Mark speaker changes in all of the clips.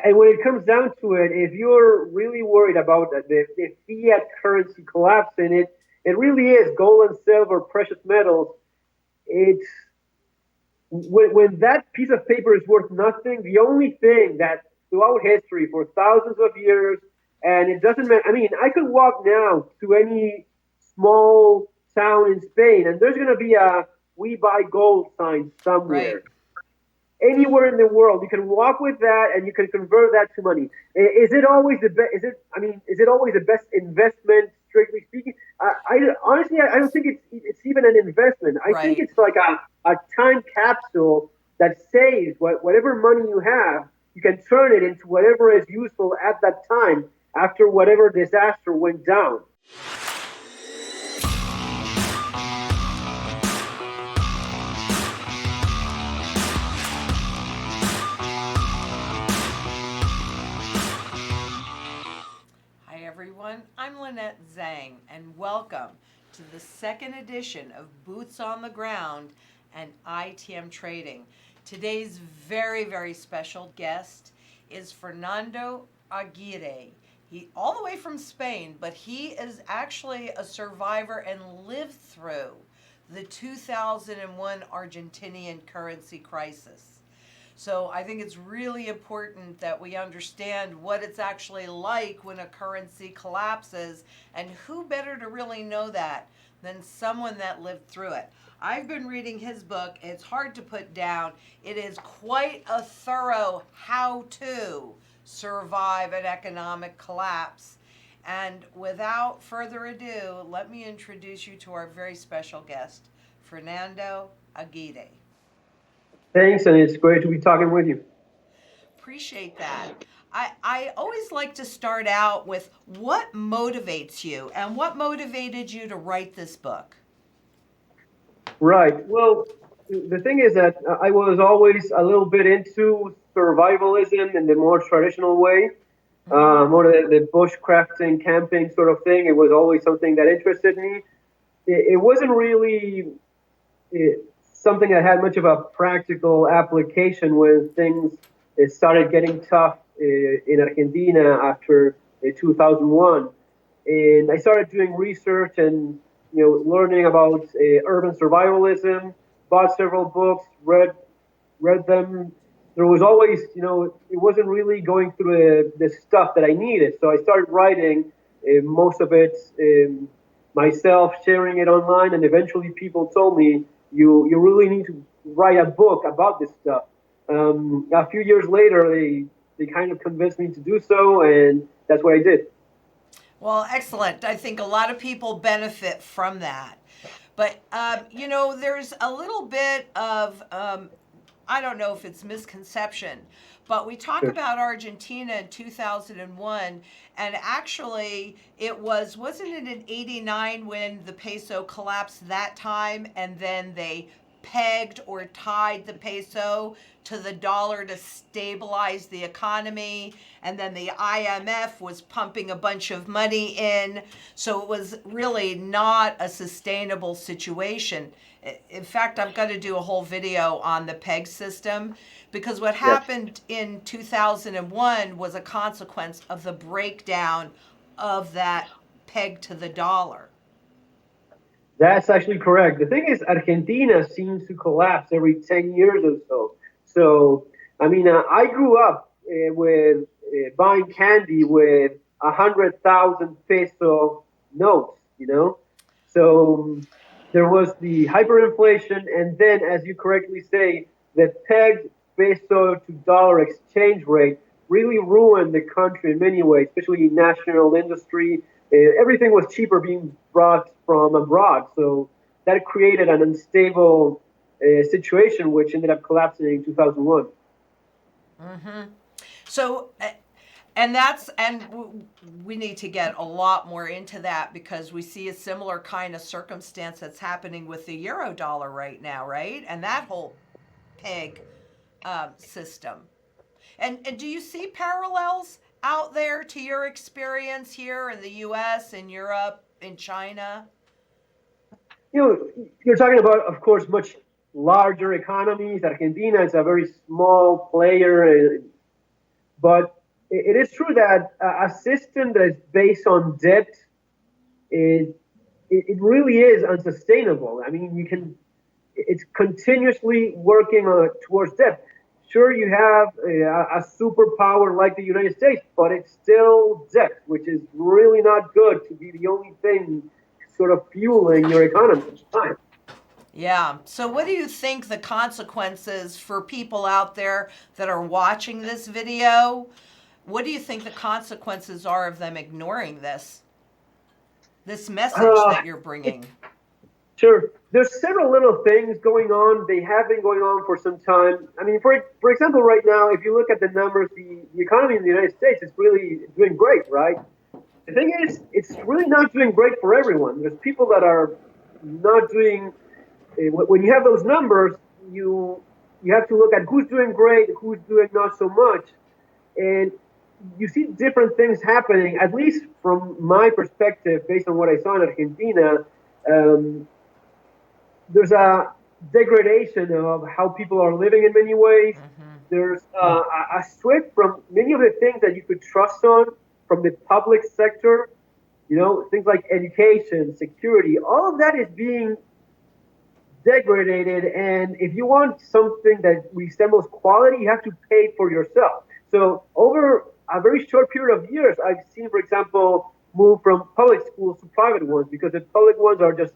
Speaker 1: And when it comes down to it, if you're really worried about the fiat currency collapsing, it really is gold and silver, precious metals. It's when that piece of paper is worth nothing, the only thing that throughout history for thousands of years, and it doesn't matter. I mean, I could walk now to any small town in Spain, and there's going to be a "We buy gold" sign
Speaker 2: Right.
Speaker 1: somewhere. Anywhere in the world, you can walk with that, and you can convert that to money. Is it always the best? Is it? I mean, is it always the best investment, strictly speaking? Honestly, I don't think it's even an investment. I think
Speaker 2: Right.
Speaker 1: it's like a time capsule that saves whatever money you have. You can turn it into whatever is useful at that time after whatever disaster went down.
Speaker 2: Hi, everyone. I'm Lynette Zang, and welcome to the second edition of Boots on the Ground and ITM Trading. Today's very, very special guest is Fernando Aguirre. He all the way from Spain, but he is actually a survivor and lived through the 2001 Argentinian currency crisis. So I think it's really important that we understand what it's actually like when a currency collapses, and who better to really know that than someone that lived through it. I've been reading his book. It's hard to put down. It is quite a thorough how to survive an economic collapse. And without further ado, let me introduce you to our very special guest, Fernando Aguirre.
Speaker 1: Thanks, and it's great to be talking with you.
Speaker 2: Appreciate that. I always like to start out with what motivates you and what motivated you to write this book.
Speaker 1: Right. Well, the thing is that I was always a little bit into survivalism in the more traditional way,
Speaker 2: Mm-hmm.
Speaker 1: more the bushcrafting, camping sort of thing. It was always something that interested me. It wasn't really something that had much of a practical application when things started getting tough in Argentina after 2001. And I started doing research and learning about urban survivalism. Bought several books, read them. There was always it wasn't really going through the stuff that I needed, so I started writing most of it myself, sharing it online, and eventually people told me you really need to write a book about this stuff. A few years later, they kind of convinced me to do so, and that's what I did.
Speaker 2: Well, excellent. I think a lot of people benefit from that. But, there's a little bit of, I don't know if it's misconception, but we talk
Speaker 1: Sure.
Speaker 2: about Argentina in 2001, and actually wasn't it in 89 when the peso collapsed that time, and then they pegged or tied the peso to the dollar to stabilize the economy, and then the IMF was pumping a bunch of money in, so it was really not a sustainable situation. In fact, I've got to do a whole video on the peg system, because what
Speaker 1: Yes.
Speaker 2: happened in 2001 was a consequence of the breakdown of that peg to the dollar.
Speaker 1: That's actually correct. The thing is, Argentina seems to collapse every 10 years or so. So, I mean, I grew up with buying candy with 100,000 peso notes, So there was the hyperinflation, and then, as you correctly say, the pegged peso to dollar exchange rate really ruined the country in many ways, especially national industry. Everything was cheaper being brought from abroad, so that created an unstable situation, which ended up collapsing in 2001.
Speaker 2: Mm-hmm. So, we need to get a lot more into that, because we see a similar kind of circumstance that's happening with the euro dollar right now, right? And that whole peg system. And do you see parallels out there to your experience here in the U.S., in Europe, in China?
Speaker 1: You're talking about, of course, much larger economies. Argentina is a very small player, But it is true that a system that is based on debt is it really is unsustainable. I mean, it's continuously working towards debt. Sure, you have a superpower like the United States, but it's still debt, which is really not good to be the only thing sort of fueling your economy each time.
Speaker 2: Yeah. So, what do you think the consequences for people out there that are watching this video? What do you think the consequences are of them ignoring this message
Speaker 1: Uh,
Speaker 2: that you're bringing?
Speaker 1: Sure. There's several little things going on. They have been going on for some time. I mean, for example, right now, if you look at the numbers, the economy in the United States is really doing great, right? The thing is, it's really not doing great for everyone. There's people that are not doing. When you have those numbers, you have to look at who's doing great, who's doing not so much, and you see different things happening. At least from my perspective, based on what I saw in Argentina. Um, there's a degradation of how people are living in many ways.
Speaker 2: Mm-hmm.
Speaker 1: There's a shift from many of the things that you could trust on from the public sector, things like education, security, all of that is being degraded. And if you want something that resembles quality, you have to pay for yourself. So over a very short period of years, I've seen, for example, move from public schools to private ones because the public ones are just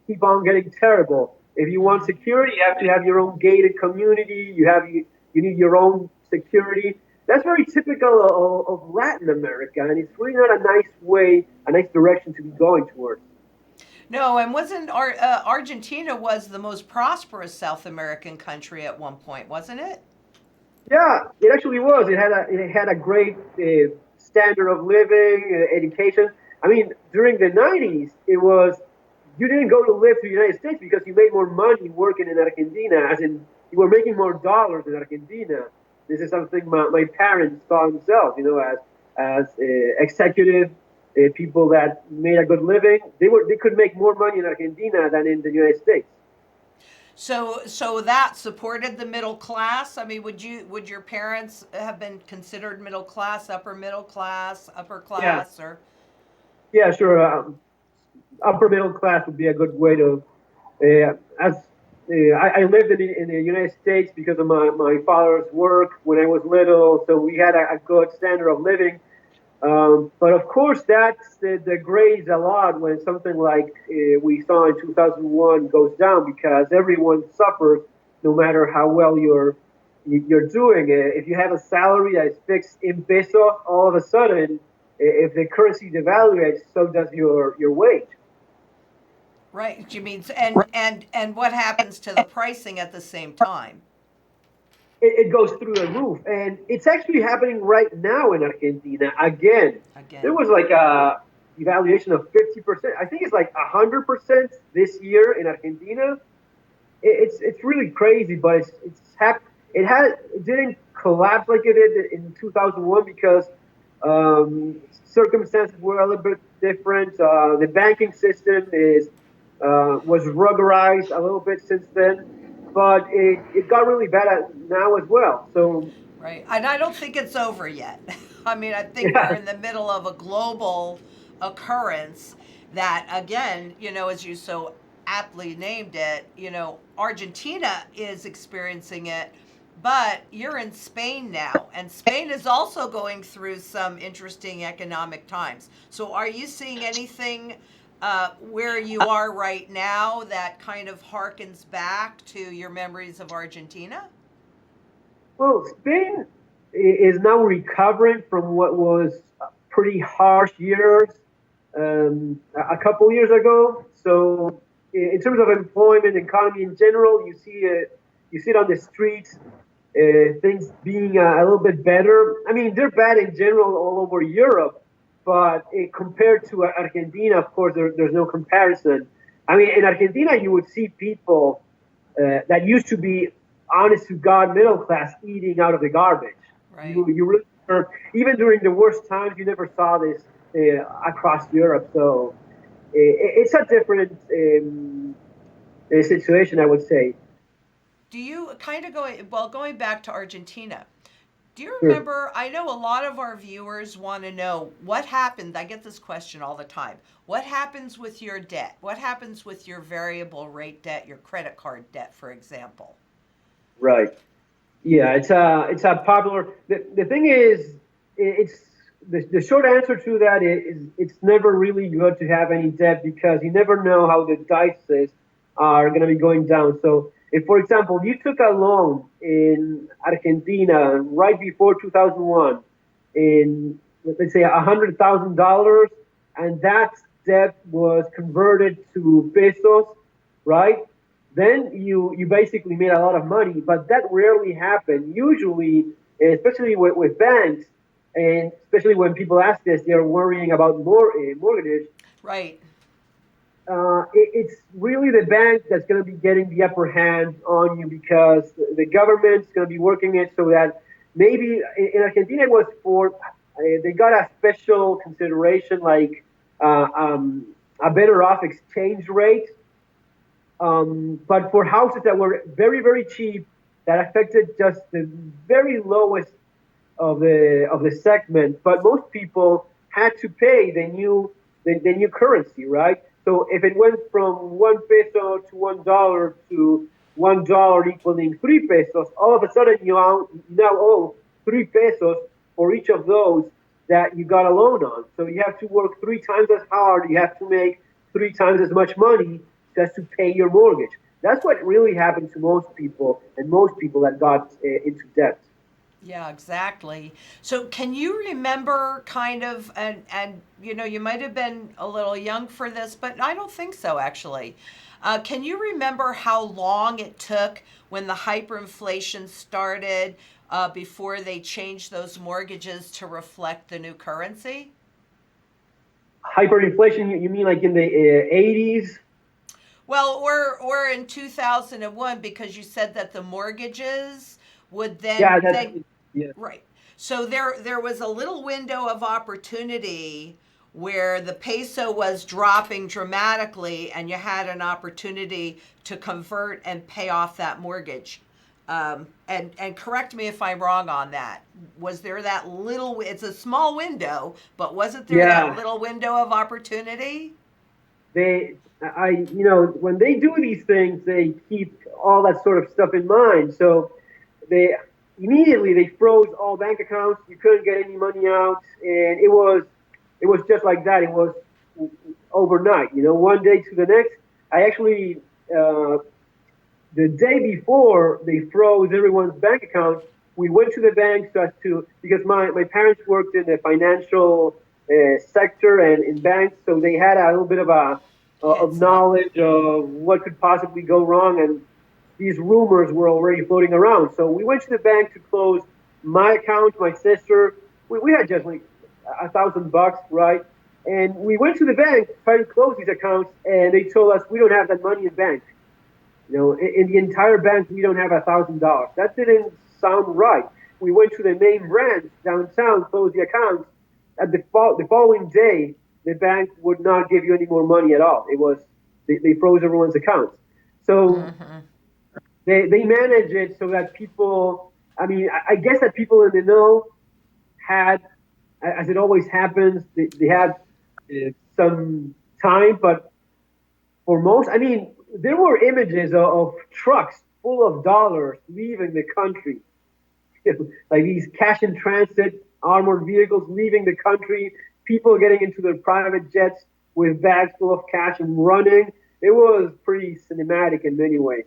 Speaker 1: keep on getting terrible. If you want security, you have to have your own gated community. You need your own security. That's very typical of Latin America, and it's really not a nice direction to be going towards.
Speaker 2: No, and wasn't Argentina was the most prosperous South American country at one point, wasn't it?
Speaker 1: Yeah, it actually was. It had a great standard of living, education. I mean, during the '90s, it was you didn't go to live to the United States because you made more money working in Argentina, as in you were making more dollars in Argentina. This is something my parents saw themselves, as executive people that made a good living. They could make more money in Argentina than in the United States.
Speaker 2: So that supported the middle class. I mean, would your parents have been considered middle class, upper
Speaker 1: Yeah,
Speaker 2: class, or?
Speaker 1: yeah, sure. Upper middle class would be a good way to. As I lived in the United States because of my father's work when I was little, so we had a good standard of living. But of course, that degrades a lot when something like we saw in 2001 goes down because everyone suffers no matter how well you're doing. If you have a salary that is fixed in pesos, all of a sudden, if the currency devaluates, so does your wage.
Speaker 2: Right, you mean, and what happens to the pricing at the same time?
Speaker 1: It goes through the roof. And it's actually happening right now in Argentina again. There
Speaker 2: Again.
Speaker 1: was like a devaluation of 50%. I think it's like 100% this year in Argentina. It's really crazy, but it didn't collapse like it did in 2001 because circumstances were a little bit different. The banking system was ruggerized a little bit since then, but it got really bad now as well. So
Speaker 2: Right. And I don't think it's over yet. I mean, I think we're
Speaker 1: yeah,
Speaker 2: in the middle of a global occurrence that, again, as you so aptly named it, Argentina is experiencing it, but you're in Spain now, and Spain is also going through some interesting economic times. So, are you seeing anything where you are right now that kind of harkens back to your memories of Argentina?
Speaker 1: well, Spain is now recovering from what was pretty harsh years a couple years ago. So, in terms of employment, economy in general, you see it on the streets, things being a little bit better. I mean, they're bad in general all over Europe, but compared to Argentina, of course, there's no comparison. I mean, in Argentina, you would see people that used to be honest to God middle class eating out of the garbage.
Speaker 2: Right.
Speaker 1: You really even during the worst times, you never saw this across Europe. So it's a different situation, I would say.
Speaker 2: Do you kind of going back to Argentina? Do you
Speaker 1: Sure.
Speaker 2: remember? I know a lot of our viewers want to know what happened. I get this question all the time. What happens with your debt? What happens with your variable rate debt, your credit card debt, for example?
Speaker 1: Right. Yeah, it's a popular. The thing is, it's the short answer to that is it's never really good to have any debt because you never know how the dices are going to be going down. So, if for example you took a loan in Argentina right before 2001, in let's say $100,000, and that debt was converted to pesos, right? Then you basically made a lot of money, but that rarely happened. Usually, especially with banks, and especially when people ask this, they're worrying about mortgage.
Speaker 2: Right.
Speaker 1: It's really the bank that's going to be getting the upper hand on you because the government's going to be working it so that maybe in Argentina it was for they got a special consideration like a better off exchange rate, but for houses that were very, very cheap, that affected just the very lowest of the segment. But most people had to pay the new currency, right? So if it went from 1 peso to $1 to $1 equaling 3 pesos, all of a sudden now owe 3 pesos for each of those that you got a loan on. So you have to work 3 times as hard. You have to make 3 times as much money just to pay your mortgage. That's what really happened to most people, and most people that got into debt.
Speaker 2: Yeah, exactly. So can you remember kind of, and you might have been a little young for this, but I don't think so actually. Can you remember how long it took when the hyperinflation started before they changed those mortgages to reflect the new currency?
Speaker 1: Hyperinflation, you mean like in the 80s?
Speaker 2: Well, or in 2001 because you said that the mortgages would then
Speaker 1: Yeah, that's
Speaker 2: they
Speaker 1: yeah.
Speaker 2: right. So there was a little window of opportunity where the peso was dropping dramatically and you had an opportunity to convert and pay off that mortgage. And correct me if I'm wrong on that. Was there that little, it's a small window, but wasn't there that
Speaker 1: Yeah,
Speaker 2: little window of opportunity?
Speaker 1: when they do these things, they keep all that sort of stuff in mind. So they immediately they froze all bank accounts. You couldn't get any money out, and it was just like that. It was overnight. One day to the next. I actually the day before they froze everyone's bank account, we went to the bank just to because my parents worked in the financial sector and in banks, so they had a little bit of
Speaker 2: Heads up.
Speaker 1: knowledge of what could possibly go wrong, and these rumors were already floating around. So we went to the bank to close my account, my sister. We had just like $1,000, right? And we went to the bank to try to close these accounts, and they told us we don't have that money in bank. In the entire bank, we don't have $1,000. That didn't sound right. We went to the main branch downtown, closed the accounts. At the following day, the bank would not give you any more money at all. It was they froze everyone's accounts. So
Speaker 2: Mm-hmm.
Speaker 1: they manage it so that people. I mean, I guess that people in the know had, as it always happens, they had some time, but for most, I mean, there were images of trucks full of dollars leaving the country, like these cash in transit armored vehicles leaving the country, people getting into their private jets with bags full of cash and running. It was pretty cinematic in many ways.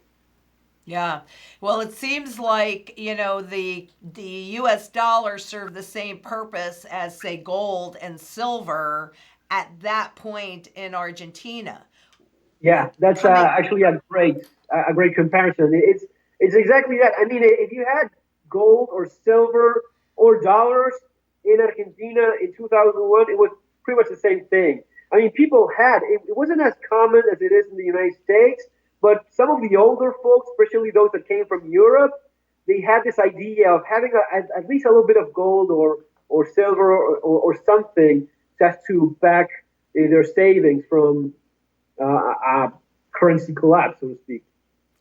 Speaker 2: Yeah. Well, it seems like, the US dollar served the same purpose as say gold and silver at that point in Argentina.
Speaker 1: Yeah, that's
Speaker 2: Coming
Speaker 1: actually a great comparison. It's exactly that. I mean, if you had gold or silver or dollars in Argentina in 2001, it was pretty much the same thing. I mean, people had it wasn't as common as it is in the United States, but some of the older folks, especially those that came from Europe, they had this idea of having at least a little bit of gold or silver or something just to back their savings from a currency collapse, so to speak.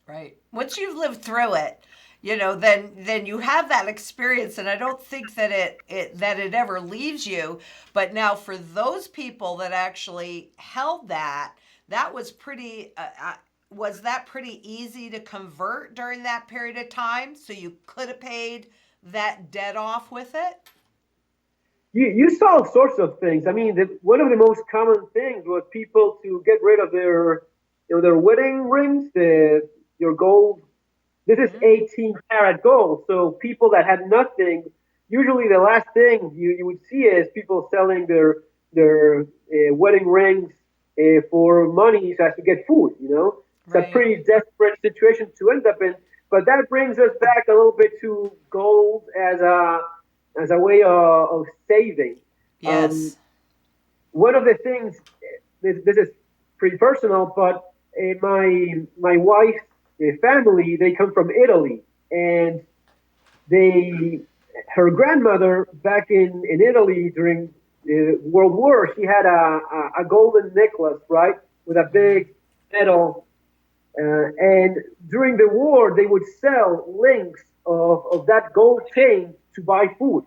Speaker 2: right. Once you've lived through it, then you have that experience, and I don't think that it ever leaves you. But now for those people that actually held that was pretty. Was that pretty easy to convert during that period of time? So you could have paid that debt off with it?
Speaker 1: You saw all sorts of things. I mean, one of the most common things was people to get rid of their wedding rings, your gold. This is 18 karat gold. So people that had nothing, usually the last thing you would see is people selling their wedding rings for money so as to get food. It's a pretty desperate situation to end up in. But that brings us back a little bit to gold as a way of saving.
Speaker 2: Yes.
Speaker 1: One of the things, this is pretty personal, but my wife's family, they come from Italy, and her grandmother back in Italy during World War, she had a golden necklace, right, with a big medal. And during the war, they would sell links of that gold chain to buy food.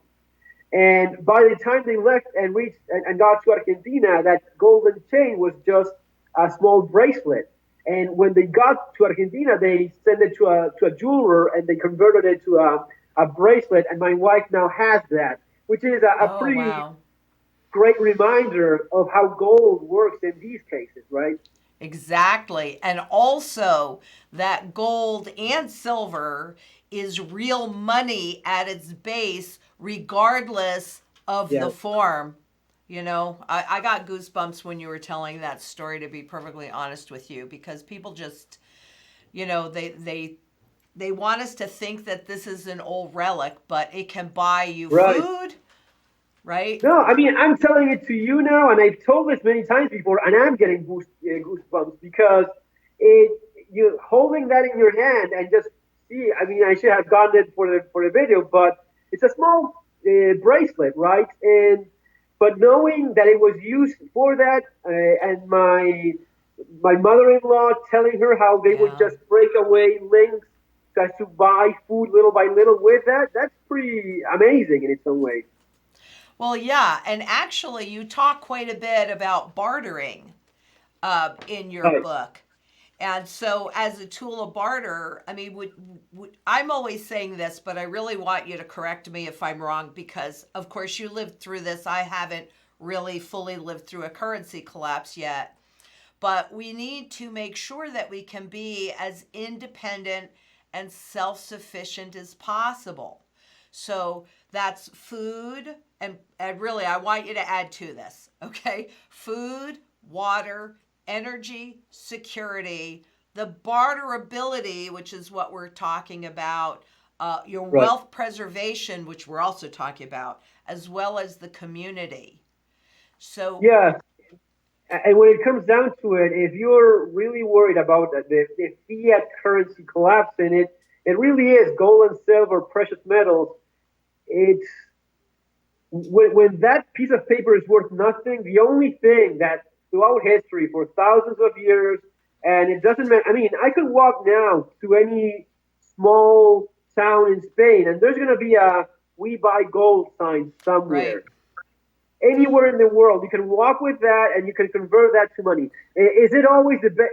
Speaker 1: And by the time they left and reached and got to Argentina, that golden chain was just a small bracelet. And when they got to Argentina, they sent it to a jeweler and they converted it to a bracelet. And my wife now has that, which is a pretty great reminder of how gold works in these cases, right?
Speaker 2: Exactly. And also that gold and silver is real money at its base, regardless of the form. I got goosebumps when you were telling that story, to be perfectly honest with you, because people just, they want us to think that this is an old relic, but it can buy you food, right?
Speaker 1: No, I mean, I'm telling it to you now, and I've told this many times before, and I'm getting goosebumps because you holding that in your hand and just see. I mean, I should have gotten it for the video, but it's a small bracelet, right? But knowing that it was used for that, and my mother-in-law telling her how they would just break away links just to buy food little by little with that's pretty amazing in its own way.
Speaker 2: Well, yeah, and actually you talk quite a bit about bartering in your book. And so as a tool of barter, I mean, I'm always saying this, but I really want you to correct me if I'm wrong, because of course you lived through this. I haven't really fully lived through a currency collapse yet. But we need to make sure that we can be as independent and self-sufficient as possible. So that's food, and really I want you to add to this, okay? Food, water, energy, security, the barterability, which is what we're talking about, your wealth preservation, which we're also talking about, as well as the community. So
Speaker 1: yeah, and when it comes down to it, if you're really worried about the fiat currency collapsing, it really is gold and silver, precious metals. It's when that piece of paper is worth nothing, the only thing that throughout history for thousands of years, and it doesn't matter. I mean, I could walk now to any small town in Spain, and there's going to be a "We buy gold" sign somewhere. Anywhere in the world, you can walk with that, and you can convert that to money. Is it always the best?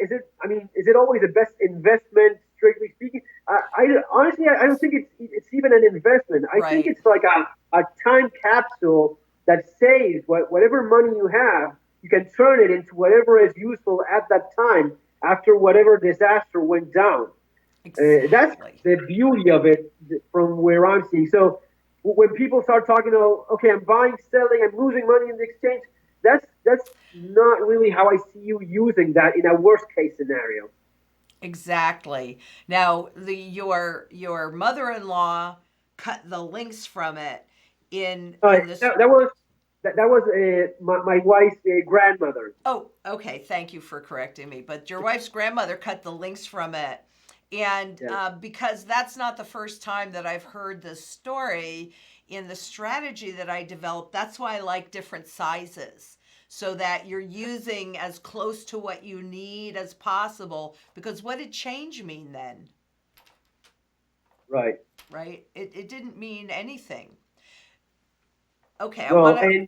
Speaker 1: Is it always the best investment, strictly speaking? Honestly, I don't think it's even an investment. I think it's like a time capsule that saves whatever money you have. You can turn it into whatever is useful at that time after whatever disaster went down.
Speaker 2: Exactly.
Speaker 1: That's the beauty of it from where I'm seeing. So when people start talking about, okay, I'm buying, selling, I'm losing money in the exchange, that's not really how I see you using that in a worst case scenario.
Speaker 2: Exactly. Now, your mother-in-law cut the links from it in this.
Speaker 1: That was my wife's grandmother.
Speaker 2: Oh, okay. Thank you for correcting me. But your wife's grandmother cut the links from it. And because that's not the first time that I've heard this story, in the strategy that I developed, that's why I like different sizes, so that you're using as close to what you need as possible. Because what did change mean then?
Speaker 1: Right.
Speaker 2: right? It didn't mean anything. Okay, I want
Speaker 1: No,
Speaker 2: to.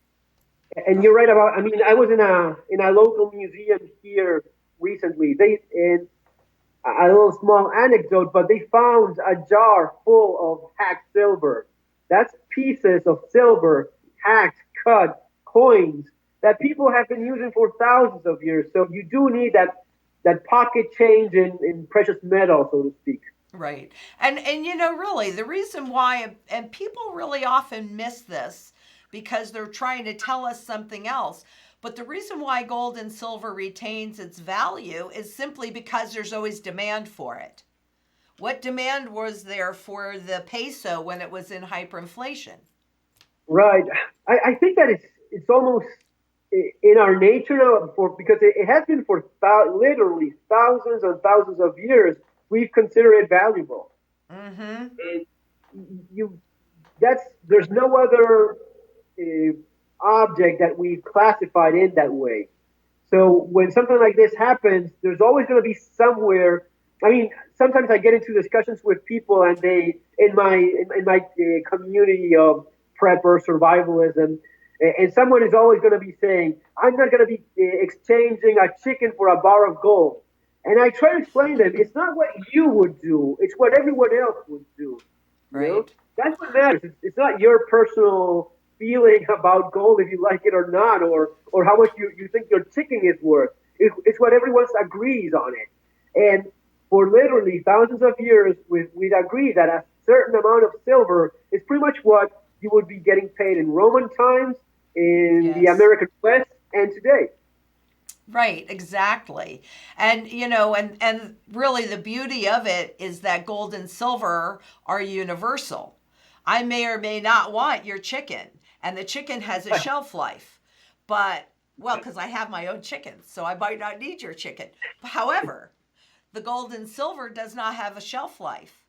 Speaker 1: and you're right about. I mean, I was in a local museum here recently. They and a little small anecdote, but they found a jar full of hacked silver. That's pieces of silver, hacked, cut, coins that people have been using for thousands of years. So you do need that pocket change in precious metal, so to speak.
Speaker 2: Right. And really the reason why, and people really often miss this because they're trying to tell us something else. But the reason why gold and silver retains its value is simply because there's always demand for it. What demand was there for the peso when it was in hyperinflation?
Speaker 1: Right. I think that it's almost in our nature now for because it has been for literally thousands and thousands of years. We've considered it valuable.
Speaker 2: Mm-hmm.
Speaker 1: And you that's there's no other object that we've classified in that way. So when something like this happens, there's always going to be somewhere. I mean, sometimes I get into discussions with people, and they in my community of prepper survivalism, and someone is always going to be saying, "I'm not going to be exchanging a chicken for a bar of gold." And I try to explain to them, it's not what you would do; it's what everyone else would do. You know,
Speaker 2: Right.
Speaker 1: that's what matters. It's not your personal feeling about gold if you like it or not, or how much you think your chicken is worth. It's what everyone agrees on it. And for literally thousands of years, we'd agreed that a certain amount of silver is pretty much what you would be getting paid in Roman times, in the
Speaker 2: Yes.
Speaker 1: American West, and today.
Speaker 2: Right, exactly. And really the beauty of it is that gold and silver are universal. I may or may not want your chicken, and the chicken has a shelf life. But well, cuz I have my own chicken, so I might not need your chicken. However, the gold and silver does not have a shelf life.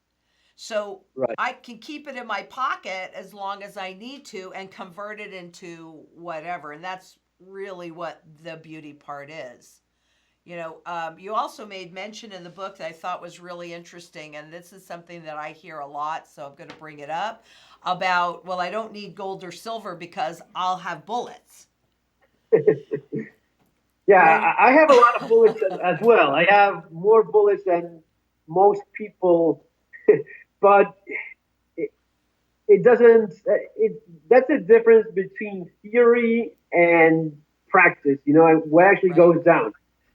Speaker 2: So
Speaker 1: Right.
Speaker 2: I can keep it in my pocket as long as I need to and convert it into whatever. And that's really what the beauty part is. You also made mention in the book that I thought was really interesting, and this is something that I hear a lot, so I'm going to bring it up about, well, I don't need gold or silver because I'll have bullets.
Speaker 1: Yeah,
Speaker 2: When
Speaker 1: I have a lot of bullets as well. I have more bullets than most people, but it, it doesn't. That's the difference between theory and practice. You know, and what actually
Speaker 2: right,
Speaker 1: goes down.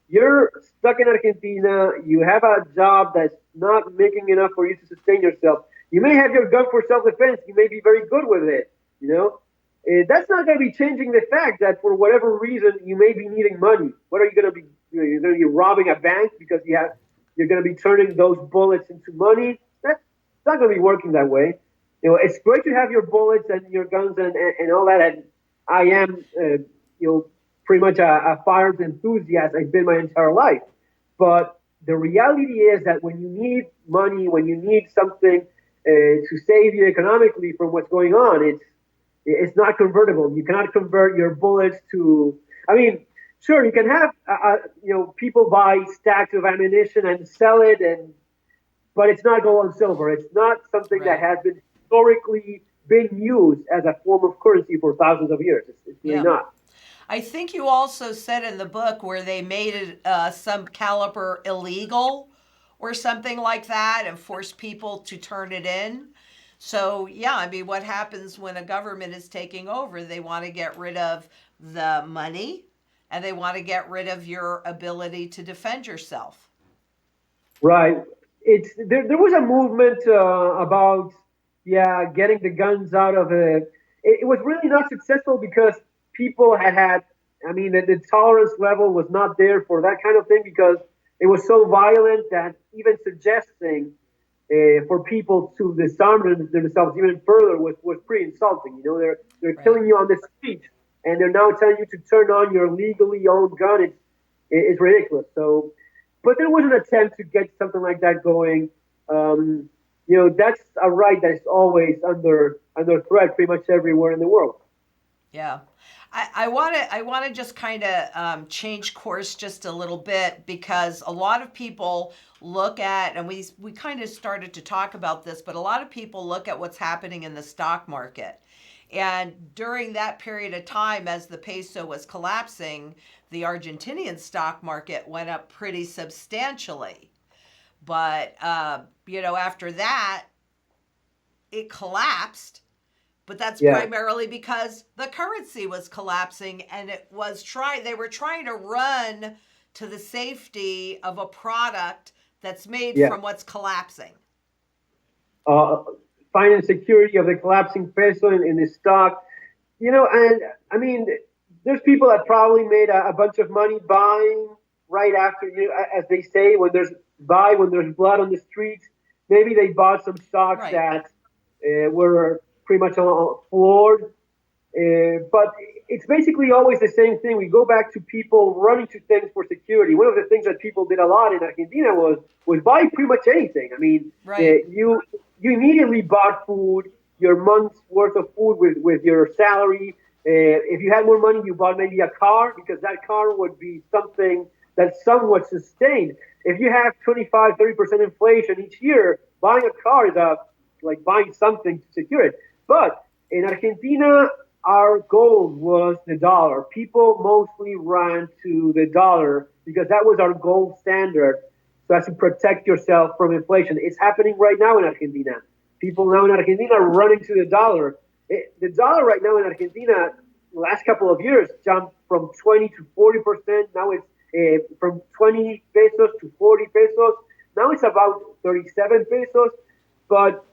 Speaker 1: You're stuck in Argentina. You have a job that's not making enough for you to sustain yourself. You may have your gun for self-defense. You may be very good with it. You know, that's not going to be changing the fact that for whatever reason you may be needing money. What are you going to be? You're going to be robbing a bank because you're going to be turning those bullets into money. That's not going to be working that way. You know, it's great to have your bullets and your guns and all that. And I am, pretty much a firearms enthusiast. I've been my entire life. But the reality is that when you need money, when you need something to save you economically from what's going on, it's not convertible. You cannot convert your bullets to. I mean, sure, you can have people buy stacks of ammunition and sell it, but it's not gold and silver. It's not something that
Speaker 2: right.
Speaker 1: has been historically been used as a form of currency for thousands of years. It's really
Speaker 2: Yeah.
Speaker 1: not.
Speaker 2: I think you also said in the book where they made it Subcalibur illegal or something like that and forced people to turn it in. So, yeah, I mean, what happens when a government is taking over? They want to get rid of the money and they want to get rid of your ability to defend yourself.
Speaker 1: Right. It's there was a movement about getting the guns out of it. It was really not successful because people had. I mean, the tolerance level was not there for that kind of thing because it was so violent that even suggesting for people to disarm themselves even further was pretty insulting. You know, they're
Speaker 2: Right.
Speaker 1: killing you on the street, and they're now telling you to turn on your legally owned gun. It's ridiculous. So, but there was an attempt to get something like that going. That's a right that is always under threat pretty much everywhere in the world.
Speaker 2: Yeah. I want to just kind of change course just a little bit, because a lot of people look at, and we kind of started to talk about this, but a lot of people look at what's happening in the stock market. And during that period of time, as the peso was collapsing, the Argentinian stock market went up pretty substantially. But, after that, it collapsed. But that's primarily because the currency was collapsing, and they were trying to run to the safety of a product that's made from what's collapsing.
Speaker 1: Finding security of the collapsing peso in the stock, and I mean, there's people that probably made a bunch of money buying right after, as they say, when there's blood on the streets. Maybe they bought some stocks that were pretty much floored. But it's basically always the same thing. We go back to people running to things for security. One of the things that people did a lot in Argentina was buy pretty much anything. I mean, you immediately bought food, your month's worth of food with your salary. If you had more money, you bought maybe a car, because that car would be something that's somewhat sustained. If you have 25, 30% inflation each year, buying a car is like buying something to secure it. But in Argentina, our goal was the dollar. People mostly ran to the dollar because that was our gold standard, so as to protect yourself from inflation. It's happening right now in Argentina. People now in Argentina are running to the dollar. The dollar right now in Argentina, the last couple of years, jumped from 20 to 40%. Now it's from 20 pesos to 40 pesos. Now it's about 37 pesos. But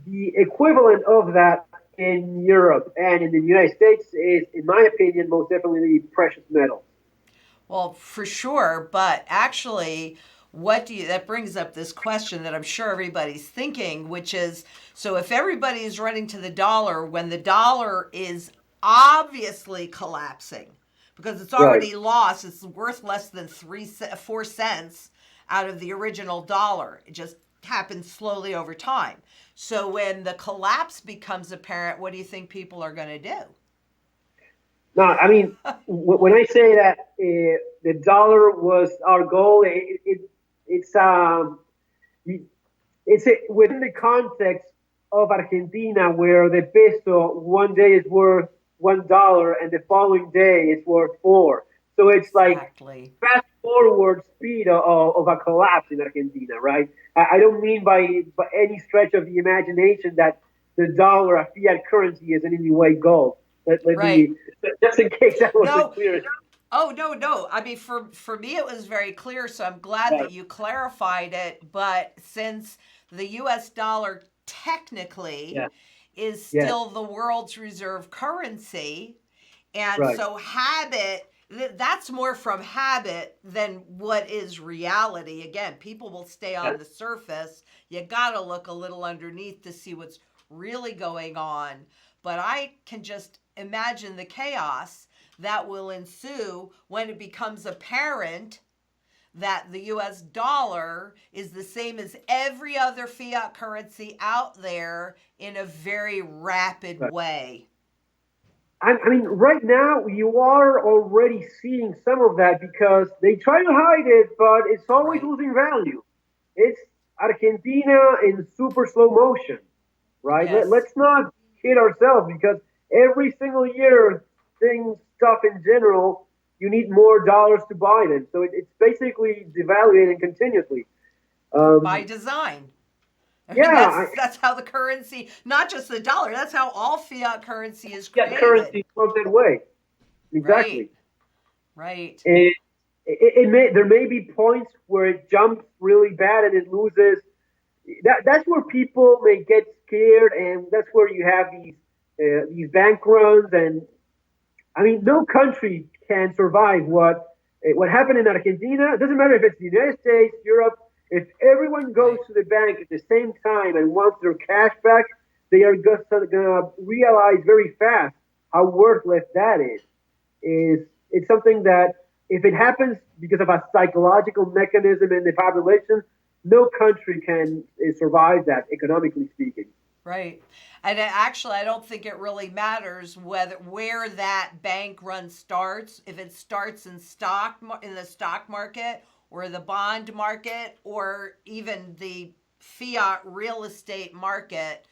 Speaker 1: the equivalent of that in Europe and in the United States is, in my opinion, most definitely precious metals.
Speaker 2: Well, for sure, but actually, that brings up this question that I'm sure everybody's thinking, which is, so if everybody is running to the dollar when the dollar is obviously collapsing, because it's already lost, it's worth less than 4 cents out of the original dollar. It just happens slowly over time. So when the collapse becomes apparent, what do you think people are going to do?
Speaker 1: No, I mean, when I say that the dollar was our goal, it's within the context of Argentina, where the peso one day is worth $1 and the following day it's worth 4. So it's like fast forward speed of a collapse in Argentina, right? I don't mean by any stretch of the imagination that the dollar, a fiat currency, is in any way gold. Let me, just in case that wasn't clear.
Speaker 2: Oh, no. I mean, for me, it was very clear, so I'm glad that you clarified it. But since the U.S. dollar technically is still the world's reserve currency, and so that's more from habit than what is reality. Again, people will stay on the surface. You got to look a little underneath to see what's really going on. But I can just imagine the chaos that will ensue when it becomes apparent that the U.S. dollar is the same as every other fiat currency out there in a very rapid way.
Speaker 1: I mean, right now, you are already seeing some of that because they try to hide it, but it's always losing value. It's Argentina in super slow motion, right? Let's not kid ourselves, because every single year, stuff in general, you need more dollars to buy them. So it's basically devaluating continuously.
Speaker 2: By design. I mean, that's how the currency, not just the dollar, that's how all fiat currency is created.
Speaker 1: Yeah, currency works that way. Exactly.
Speaker 2: Right.
Speaker 1: There may be points where it jumps really bad and it loses. That's where people may get scared, and that's where you have these bank runs. And I mean, no country can survive what happened in Argentina. It doesn't matter if it's the United States, Europe. If everyone goes to the bank at the same time and wants their cash back, they are just going to realize very fast how worthless that is. It's something that, if it happens because of a psychological mechanism in the population, no country can survive that, economically speaking.
Speaker 2: Right. And actually, I don't think it really matters where that bank run starts. If it starts in the stock market or the bond market or even the fiat real estate market,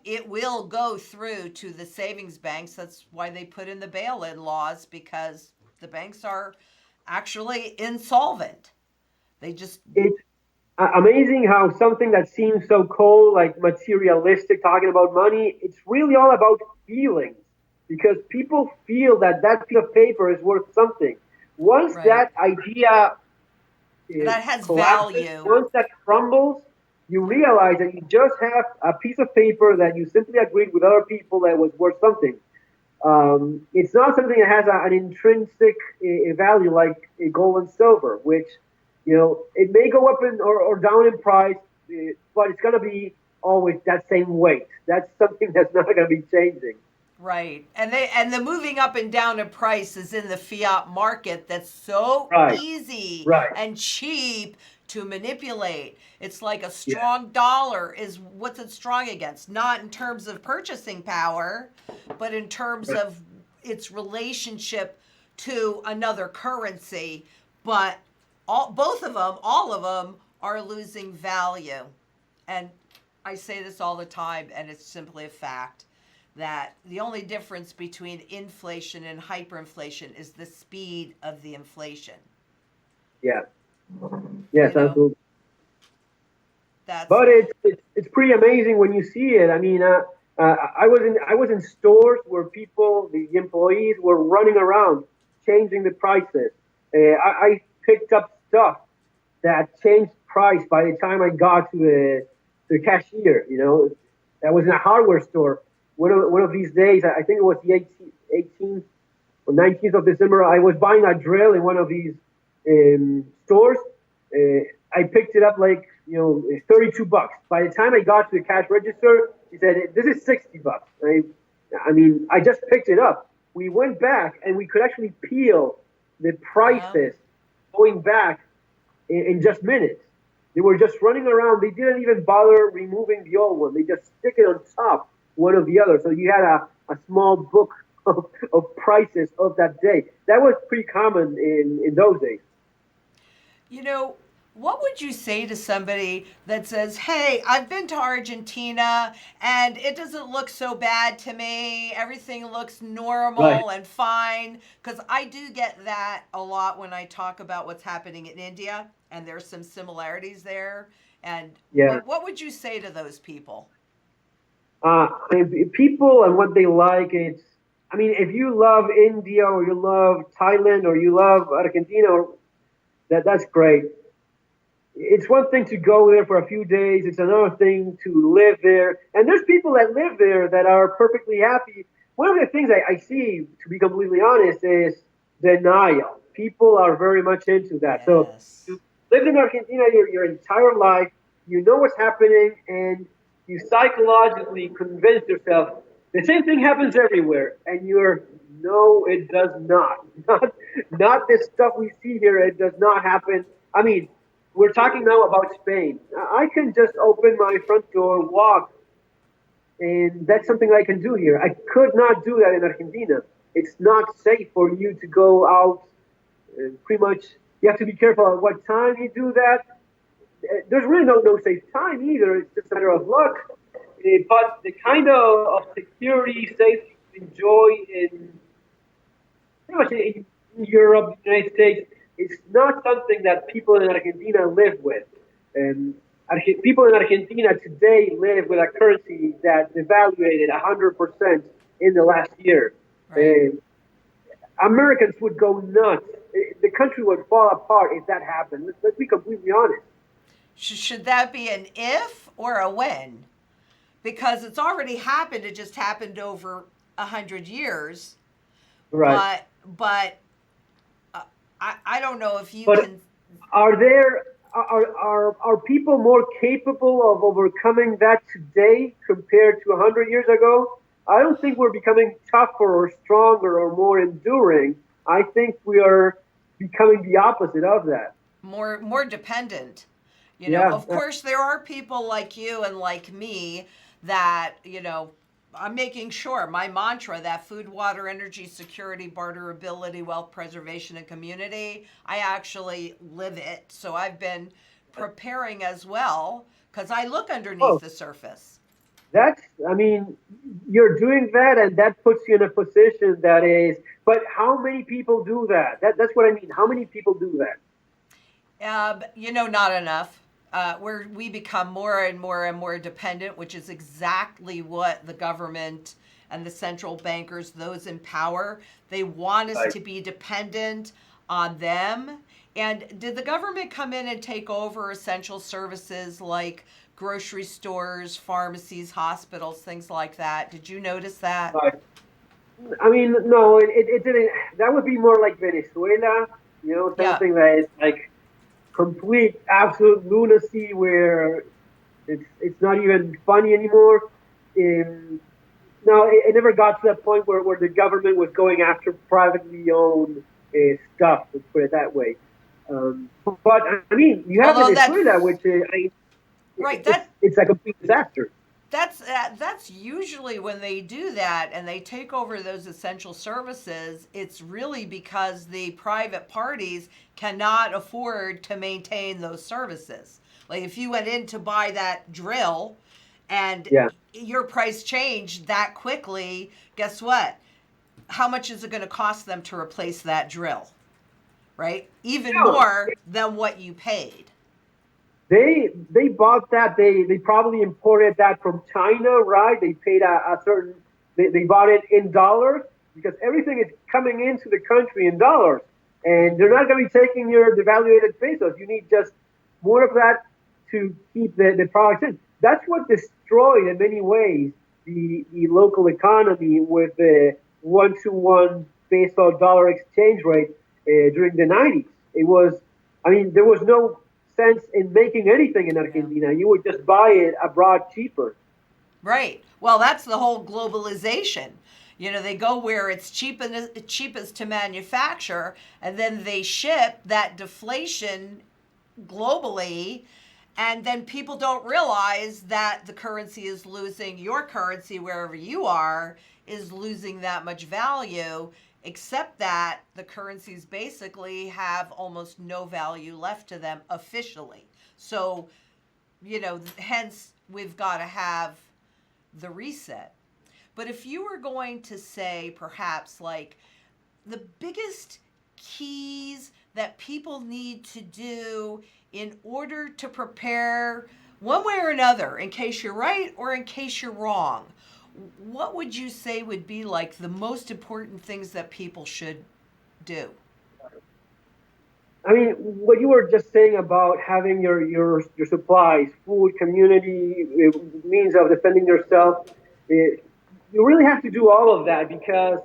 Speaker 2: it will go through to the savings banks. That's why they put in the bail-in laws, because the banks are actually insolvent. They just
Speaker 1: It's amazing how something that seems so cold, like materialistic, talking about money, it's really all about feelings, because people feel that that piece of paper is worth something. Once
Speaker 2: right.
Speaker 1: that idea
Speaker 2: That has
Speaker 1: collapses,
Speaker 2: value.
Speaker 1: once that crumbles, you realize that you just have a piece of paper that you simply agreed with other people that was worth something. It's not something that has an intrinsic value like gold and silver, which, it may go up or down in price, but it's going to be always that same weight. That's something that's not going to be changing.
Speaker 2: Right. And the moving up and down in price is in the fiat market that's so
Speaker 1: Right,
Speaker 2: easy
Speaker 1: right.
Speaker 2: and cheap to manipulate. It's like a
Speaker 1: Yeah,
Speaker 2: strong dollar is what's it strong against? Not in terms of purchasing power, but in terms
Speaker 1: right.
Speaker 2: of its relationship to another currency. But all of them are losing value. And I say this all the time, and it's simply a fact that the only difference between inflation and hyperinflation is the speed of the inflation.
Speaker 1: Yeah, yes,
Speaker 2: You know,
Speaker 1: absolutely.
Speaker 2: that's
Speaker 1: But it's pretty amazing when you see it. I mean, I was in stores where the employees were running around changing the prices. I picked up stuff that changed price by the time I got to the cashier. That was in a hardware store. One of these days, I think it was the 18th or 19th of December, I was buying a drill in one of these stores. I picked it up like, $32. By the time I got to the cash register, he said, "This is $60." I mean, I just picked it up. We went back and we could actually peel the
Speaker 2: wow.
Speaker 1: prices going back in just minutes. They were just running around. They didn't even bother removing the old one. They just stick it on top, one of the other. So you had a small book of prices of that day. That was pretty common in those days.
Speaker 2: You know, what would you say to somebody that says, "Hey, I've been to Argentina and it doesn't look so bad to me. Everything looks
Speaker 1: Right.
Speaker 2: normal and fine." Because I do get that a lot when I talk about what's happening in India, and there's some similarities there. And
Speaker 1: Yeah.
Speaker 2: what would you say to those people?
Speaker 1: If people and what they like, I mean, if you love India or you love Thailand or you love Argentina, that's great. It's one thing to go there for a few days. It's another thing to live there. And there's people that live there that are perfectly happy. One of the things I see, to be completely honest, is denial. People are very much into that. So
Speaker 2: Yes.
Speaker 1: you lived in Argentina your entire life. You know what's happening, and you psychologically convince yourself the same thing happens everywhere. And you're, no, it does not. Not this stuff we see here. It does not happen. I mean, we're talking now about Spain. I can just open my front door, walk, and that's something I can do here. I could not do that in Argentina. It's not safe for you to go out. Pretty much, you have to be careful at what time you do that. There's really no safe time either. It's just a matter of luck. But the kind of security, safety you enjoy in pretty much in Europe, the United States, it's not something that people in Argentina live with. And people in Argentina today live with a currency that devaluated 100% in the last year.
Speaker 2: Right.
Speaker 1: Americans would go nuts. The country would fall apart if that happened. Let's be completely honest.
Speaker 2: Should that be an if or a when? Because it's already happened. It just happened over 100 years.
Speaker 1: Right.
Speaker 2: But uh, I don't know if you
Speaker 1: But
Speaker 2: can.
Speaker 1: are people more capable of overcoming that today compared to 100 years ago? I don't think we're becoming tougher or stronger or more enduring. I think we are becoming the opposite of that.
Speaker 2: More dependent.
Speaker 1: Yeah.
Speaker 2: Of course there are people like you and like me that, I'm making sure my mantra that food, water, energy, security, barterability, wealth preservation, and community, I actually live it. So I've been preparing as well because I look underneath
Speaker 1: Oh,
Speaker 2: the surface.
Speaker 1: I mean, you're doing that, and that puts you in a position that is. But how many people do that? That's what I mean. How many people do that?
Speaker 2: Not enough. Where we become more and more and more dependent, which is exactly what the government and the central bankers, those in power, they want us
Speaker 1: Right.
Speaker 2: to be dependent on them. And did the government come in and take over essential services like grocery stores, pharmacies, hospitals, things like that? Did you notice that?
Speaker 1: Right. I mean, no, it didn't. That would be more like Venezuela,
Speaker 2: Yeah.
Speaker 1: something that is like complete, absolute lunacy where it's not even funny anymore. Um, no, it never got to that point where the government was going after privately owned stuff. Let's put it that way. But I mean, you have
Speaker 2: Although that,
Speaker 1: Venezuela, which
Speaker 2: right,
Speaker 1: it's a complete disaster.
Speaker 2: that's usually when they do that and they take over those essential services, it's really because the private parties cannot afford to maintain those services. Like if you went in to buy that drill and
Speaker 1: Yeah.
Speaker 2: your price changed that quickly, guess what? How much is it going to cost them to replace that drill? Right? Even
Speaker 1: No,
Speaker 2: more than what you paid.
Speaker 1: they bought that. They probably imported that from China, right? They paid a certain. They bought it in dollars because everything is coming into the country in dollars, and they're not going to be taking your devaluated pesos. You need just more of that to keep the products in. That's what destroyed in many ways the local economy with the 1-to-1 peso dollar exchange rate during the 90s. It was, I mean, there was no sense in making anything in
Speaker 2: Yeah.
Speaker 1: Argentina. You would just buy it abroad cheaper.
Speaker 2: Right. Well, that's the whole globalization. They go where it's cheapest to manufacture, and then they ship that deflation globally, and then people don't realize that the currency is losing, your currency wherever you are is losing that much value, except that the currencies basically have almost no value left to them officially. So, hence we've got to have the reset. But if you were going to say perhaps like the biggest keys that people need to do in order to prepare one way or another, in case you're right or in case you're wrong, what would you say would be like the most important things that people should do?
Speaker 1: I mean, what you were just saying about having your supplies, food, community, means of defending yourself, you really have to do all of that because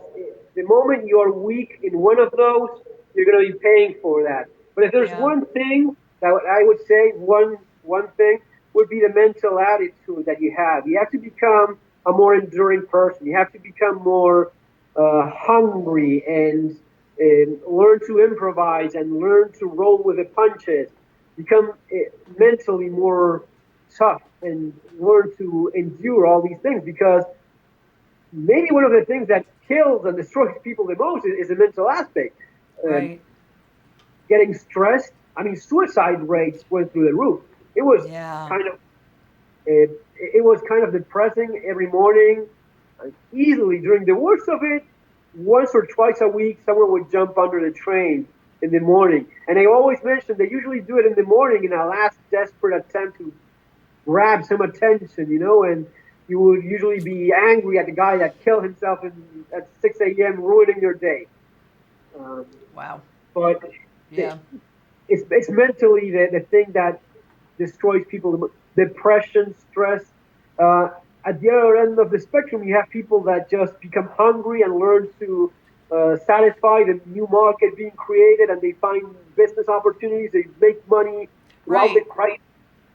Speaker 1: the moment you're weak in one of those, you're going to be paying for that. But if there's
Speaker 2: Yeah.
Speaker 1: one thing that I would say, one thing would be the mental attitude that you have. You have to become a more enduring person. You have to become more hungry and learn to improvise and learn to roll with the punches, become mentally more tough and learn to endure all these things because maybe one of the things that kills and destroys people the most is the mental aspect. Um,
Speaker 2: Right.
Speaker 1: Getting stressed. I mean, suicide rates went through the roof. It was
Speaker 2: Yeah.
Speaker 1: kind of it was kind of depressing every morning. Easily during the worst of it, once or twice a week, someone would jump under the train in the morning. And I always mention they usually do it in the morning in a last desperate attempt to grab some attention, and you would usually be angry at the guy that killed himself at 6 a.m., ruining your day. Um,
Speaker 2: Wow.
Speaker 1: but
Speaker 2: Yeah.
Speaker 1: it's mentally the thing that destroys people. Depression, stress. Uh, at the other end of the spectrum, you have people that just become hungry and learn to satisfy the new market being created, and they find business opportunities. They make money throughout the
Speaker 2: Right.
Speaker 1: crisis.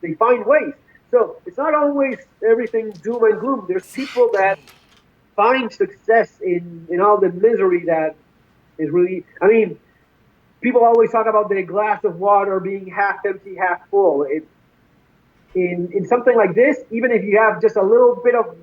Speaker 1: They find ways. So it's not always everything doom and gloom. There's people that
Speaker 2: Exactly.
Speaker 1: find success in all the misery that is really. I mean, people always talk about the glass of water being half empty, half full. in something like this, even if you have just a little bit of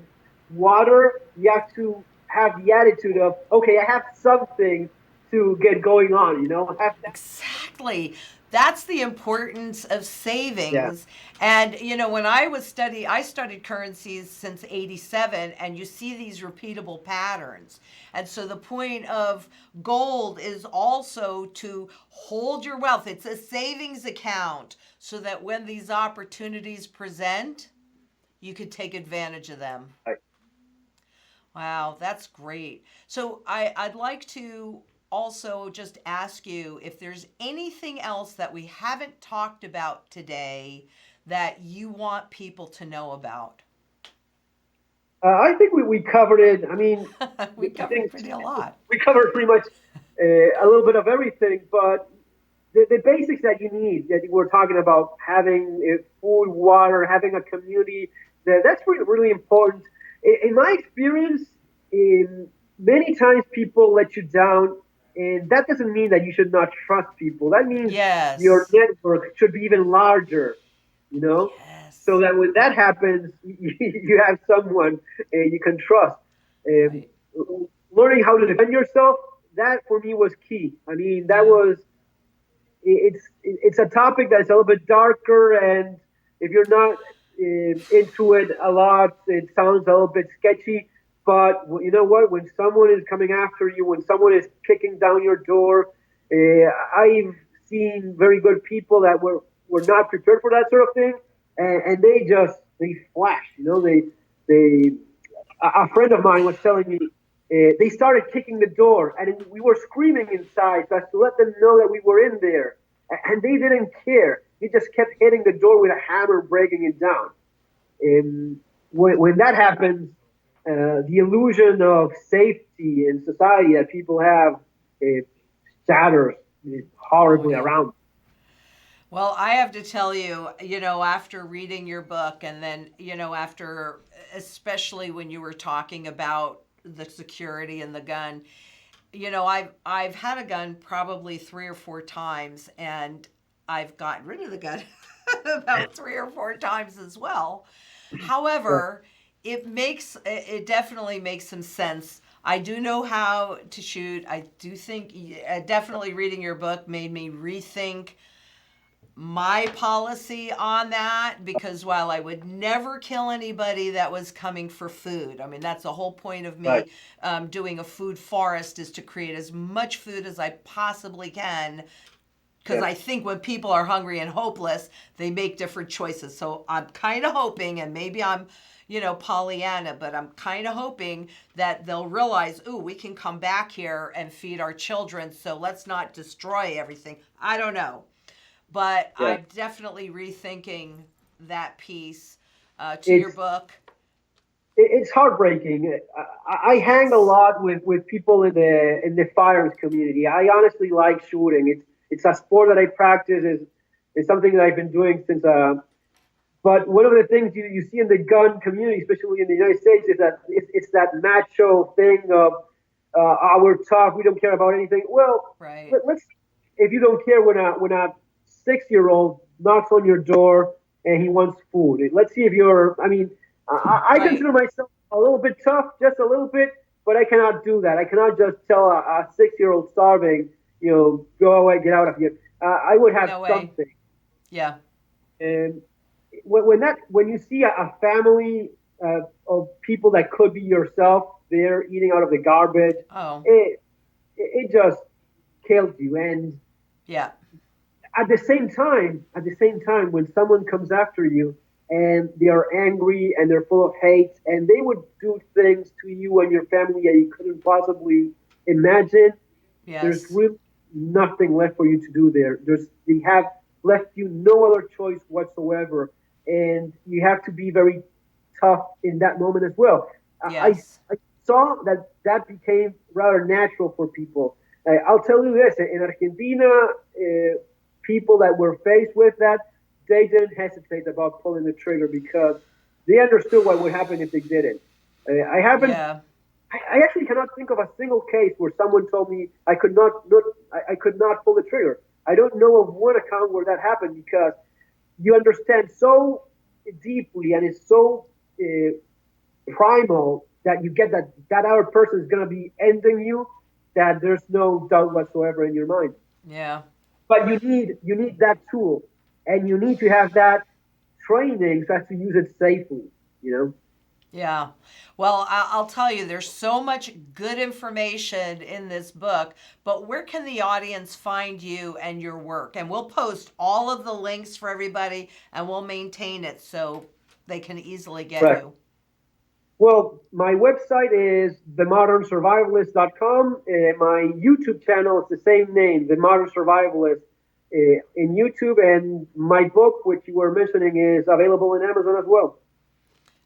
Speaker 1: water, you have to have the attitude of, okay, I have something to get going on, have that.
Speaker 2: Exactly. That's the importance of
Speaker 1: Yeah.
Speaker 2: savings. And when I studied currencies since 87, and you see these repeatable patterns. And so the point of gold is also to hold your wealth. It's a savings account so that when these opportunities present, you could take advantage of them.
Speaker 1: Right.
Speaker 2: Wow, that's great. So I'd like to also just ask you if there's anything else that we haven't talked about today that you want people to know about.
Speaker 1: I think we covered it. I mean,
Speaker 2: We
Speaker 1: I
Speaker 2: covered
Speaker 1: think
Speaker 2: pretty a lot.
Speaker 1: we covered pretty much a little bit of everything, but the basics that you need, that we're talking about, having food, water, having a community, that's really, really important. In my experience, many times people let you down, and that doesn't mean that you should not trust people. That means your
Speaker 2: Yes.
Speaker 1: network should be even larger, you know, so
Speaker 2: Yes.
Speaker 1: that when that happens, you have someone you can trust. Um,
Speaker 2: Right.
Speaker 1: Learning how to defend yourself, that for me was key. I mean, that
Speaker 2: Yeah.
Speaker 1: was it's a topic that's a little bit darker, and if you're not into it a lot, it sounds a little bit sketchy. But you know what? When someone is coming after you, when someone is kicking down your door, I've seen very good people that were not prepared for that sort of thing, and they flash. They a friend of mine was telling me they started kicking the door, and we were screaming inside just to let them know that we were in there, and they didn't care. They just kept hitting the door with a hammer, breaking it down. And when that happens, the illusion of safety in society that people have shatters
Speaker 2: Oh
Speaker 1: horribly
Speaker 2: yeah.
Speaker 1: around.
Speaker 2: Well, I have to tell you, after reading your book, and then, after, especially when you were talking about the security and the gun, I've had a gun probably 3 or 4 times, and I've gotten rid of the gun about 3 or 4 times as well.
Speaker 1: Right.
Speaker 2: However, it definitely makes some sense. I do know how to shoot. I do think definitely reading your book made me rethink my policy on that, because while I would never kill anybody that was coming for food, I mean, that's the whole point of
Speaker 1: Right.
Speaker 2: me doing a food forest, is to create as much food as I possibly can, because
Speaker 1: Yeah.
Speaker 2: I think when people are hungry and hopeless, they make different choices. So I'm kind of hoping, and maybe I'm, Pollyanna, but I'm kind of hoping that they'll realize, ooh, we can come back here and feed our children, so let's not destroy everything. I don't know. But
Speaker 1: Yeah.
Speaker 2: I'm definitely rethinking that piece to your
Speaker 1: It's
Speaker 2: book.
Speaker 1: it's heartbreaking. I hang a
Speaker 2: Yes.
Speaker 1: lot with people in the firearms community. I honestly like shooting. It's a sport that I practice. Is something that I've been doing since. But one of the things you see in the gun community, especially in the United States, is that it's that macho thing of we're tough, we don't care about anything. Well,
Speaker 2: Right.
Speaker 1: let's if you don't care when a 6-year-old knocks on your door and he wants food. Let's see if you're. I mean, I
Speaker 2: Right.
Speaker 1: consider myself a little bit tough, just a little bit, but I cannot do that. I cannot just tell a 6-year-old starving, go away, get out of here. I would have
Speaker 2: No way.
Speaker 1: something.
Speaker 2: Yeah.
Speaker 1: And when you see a family of people that could be yourself, they're eating out of the garbage.
Speaker 2: Oh,
Speaker 1: It just kills you. And
Speaker 2: yeah.
Speaker 1: at the same time, when someone comes after you and they are angry and they're full of hate and they would do things to you and your family that you couldn't possibly imagine, there's
Speaker 2: Yes.
Speaker 1: really nothing left for you to do there. They have left you no other choice whatsoever, and you have to be very tough in that moment as well.
Speaker 2: Yes.
Speaker 1: I saw that became rather natural for people. I'll tell you this: in Argentina, people that were faced with that, they didn't hesitate about pulling the trigger because they understood what would happen if they didn't. I haven't
Speaker 2: Yeah.
Speaker 1: I actually cannot think of a single case where someone told me I could not pull the trigger. I don't know of one account where that happened because you understand so deeply and it's so primal that you get that other person is going to be ending you, that there's no doubt whatsoever in your mind.
Speaker 2: Yeah.
Speaker 1: But you need that tool, and you need to have that training so as to use it safely. You know.
Speaker 2: Yeah. Well, I'll tell you, there's so much good information in this book, but where can the audience find you and your work? And we'll post all of the links for everybody and we'll maintain it so they can easily get
Speaker 1: Right.
Speaker 2: you.
Speaker 1: Well, my website is themodernsurvivalist.com. My YouTube channel is the same name, The Modern Survivalist, in YouTube. And my book, which you were mentioning, is available in Amazon as well.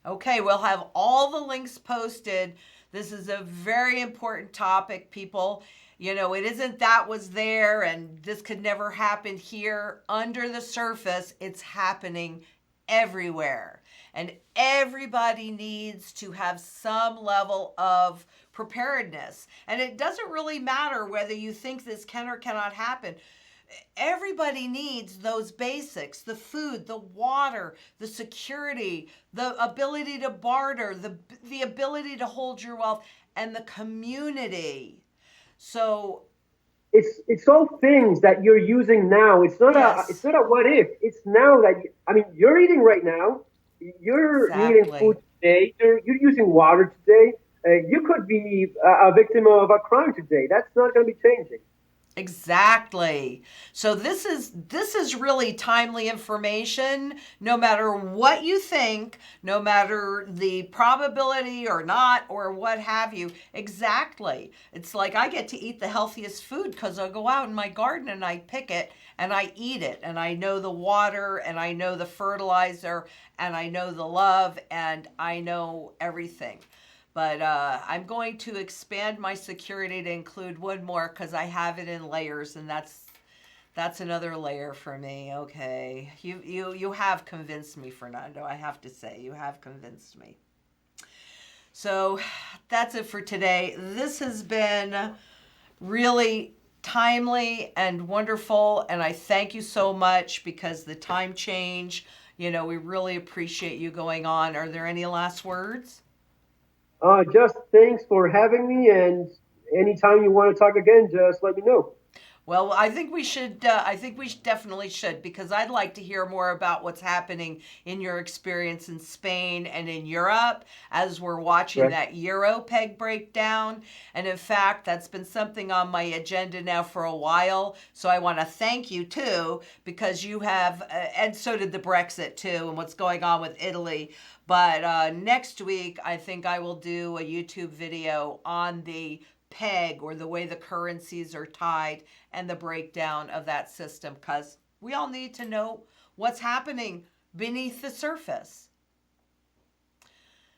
Speaker 2: Okay, we'll have all the links posted. This is a very important topic, people. You know, it isn't that was there and this could never happen here. Under the surface, it's happening everywhere. And everybody needs to have some level of preparedness. And it doesn't really matter whether you think this can or cannot happen. Everybody needs those basics: the food, the water, the security, the ability to barter, the ability to hold your wealth, and the community. So
Speaker 1: It's all things that you're using now. It's
Speaker 2: yes,
Speaker 1: not a what if. It's now that I mean, you're eating right now. You're needing food
Speaker 2: exactly.
Speaker 1: today. You're using water today. You could be a victim of a crime today. That's not going to be changing.
Speaker 2: Exactly. So this is really timely information, no matter what you think, no matter the probability or not or what have you. Exactly. It's like I get to eat the healthiest food because I go out in my garden and I pick it and I eat it, and I know the water and I know the fertilizer and I know the love and I know everything. But I'm going to expand my security to include one more because I have it in layers, and that's another layer for me. Okay, you have convinced me, Fernando. I have to say, you have convinced me. So that's it for today. This has been really timely and wonderful, and I thank you so much because the time change. You know, we really appreciate you going on. Are there any last words?
Speaker 1: Just thanks for having me, and anytime you want to talk again, just let me know.
Speaker 2: Well, I think we should. Definitely should, because I'd like to hear more about what's happening in your experience in Spain and in Europe as we're watching
Speaker 1: Right.
Speaker 2: that Euro peg breakdown. And in fact, that's been something on my agenda now for a while. So I want to thank you too, because you have, and so did the Brexit too, and what's going on with Italy. But next week, I think I will do a YouTube video on the peg, or the way the currencies are tied, and the breakdown of that system, because we all need to know what's happening beneath the surface.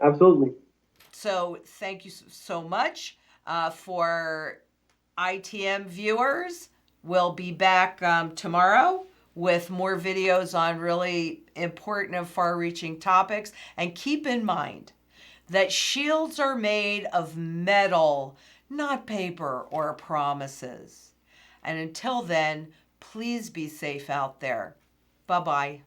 Speaker 1: Absolutely.
Speaker 2: So thank you so much for ITM viewers. We'll be back tomorrow with more videos on really important and far-reaching topics. And keep in mind that shields are made of metal, not paper or promises. And until then, please be safe out there. Bye-bye.